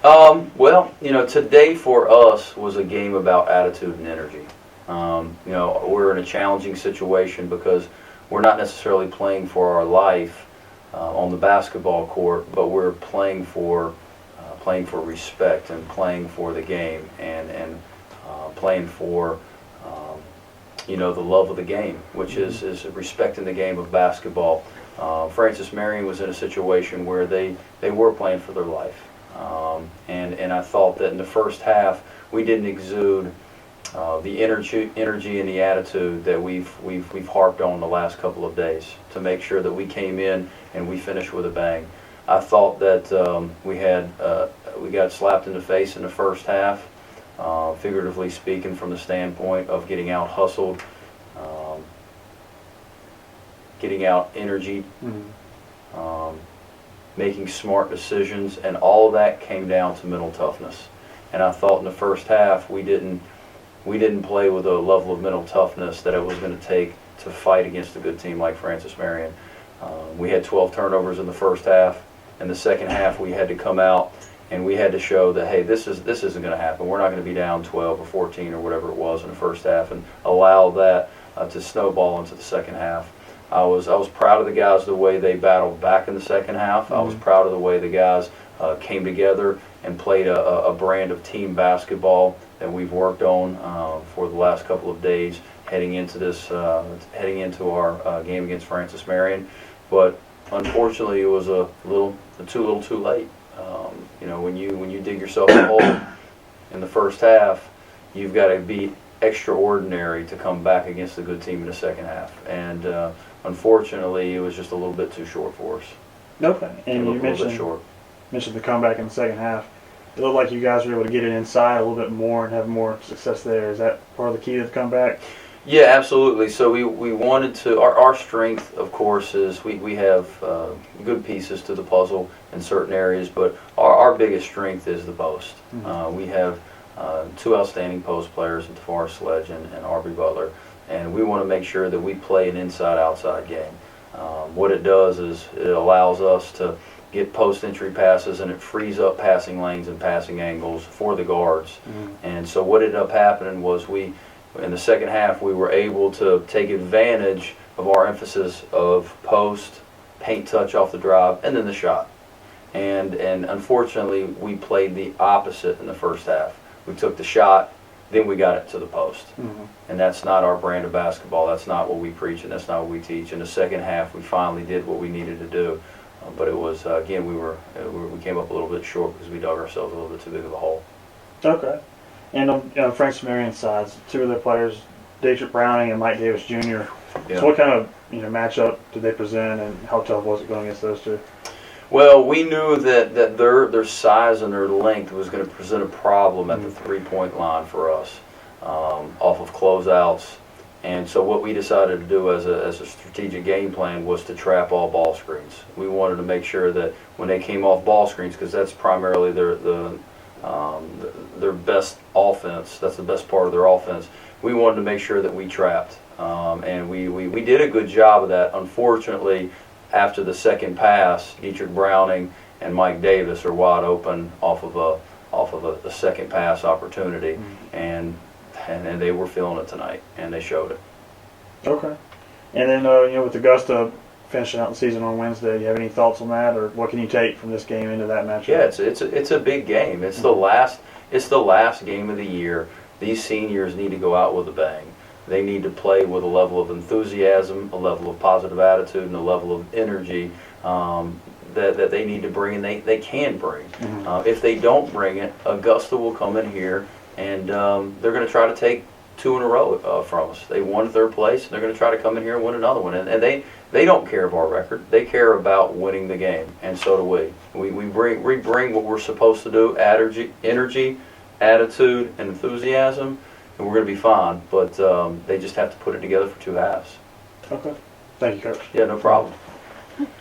Well, today for us was a game about attitude and energy. We're in a challenging situation because we're not necessarily playing for our life on the basketball court, but we're playing for respect and playing for the game and playing for the love of the game, which is respecting the game of basketball. Francis Marion was in a situation where they were playing for their life. And I thought that in the first half we didn't exude the energy and the attitude that we've harped on the last couple of days to make sure that we came in and we finished with a bang. I thought that we got slapped in the face in the first half, figuratively speaking, from the standpoint of getting out hustled, getting out energy. Making smart decisions, and all of that came down to mental toughness. And I thought in the first half we didn't play with a level of mental toughness that it was going to take to fight against a good team like Francis Marion. We had 12 turnovers in the first half. In the second half, we had to come out and we had to show that, hey, this isn't going to happen. We're not going to be down 12 or 14 or whatever it was in the first half and allow that to snowball into the second half. I was proud of the guys, the way they battled back in the second half. I was proud of the way the guys came together and played a brand of team basketball that we've worked on for the last couple of days heading into our game against Francis Marion. But unfortunately, it was a little too late. When you dig yourself a hole in the first half, you've got to be extraordinary to come back against a good team in the second half. And unfortunately, it was just a little bit too short for us. Okay, and you mentioned the comeback in the second half. It looked like you guys were able to get it inside a little bit more and have more success there. Is that part of the key to the comeback? Yeah, absolutely. So we wanted to, our strength, of course, is we have good pieces to the puzzle in certain areas, but our biggest strength is the post. We have two outstanding post players in Tavares Sledge and Aubrey Butler, and we want to make sure that we play an inside-outside game. What it does is it allows us to get post-entry passes, and it frees up passing lanes and passing angles for the guards. And so what ended up happening was in the second half, we were able to take advantage of our emphasis of post, paint touch off the drive, and then the shot. And unfortunately, we played the opposite in the first half. We took the shot, then we got it to the post. And that's not our brand of basketball. That's not what we preach, and that's not what we teach. In the second half, we finally did what we needed to do. But it was, again, we came up a little bit short because we dug ourselves a little bit too big of a hole. Okay. And on Francis Marion's sides, two of their players, Dietrich Browning and Mike Davis Jr. Yeah. So what kind of matchup did they present, and how tough was it going against those two? Well, we knew that their size and their length was going to present a problem at the three-point line for us off of closeouts. And so what we decided to do as a strategic game plan was to trap all ball screens. We wanted to make sure that when they came off ball screens, because that's primarily their best offense, that's the best part of their offense, we wanted to make sure that we trapped. And we did a good job of that. Unfortunately, after the second pass, Dietrich Browning and Mike Davis are wide open off of a second pass opportunity, and they were feeling it tonight, and they showed it. Okay. And then with Augusta finishing out the season on Wednesday, do you have any thoughts on that, or what can you take from this game into that matchup? Yeah, it's a big game. It's the last game of the year. These seniors need to go out with a bang. They need to play with a level of enthusiasm, a level of positive attitude, and a level of energy that they need to bring, and they can bring. If they don't bring it, Augusta will come in here and they're going to try to take two in a row from us. They won third place, and they're going to try to come in here and win another one. And they don't care of our record. They care about winning the game, and so do we. We bring what we're supposed to do: energy, attitude, and enthusiasm, and we're going to be fine. But they just have to put it together for two halves. Okay. Thank you, Coach. Yeah, no problem.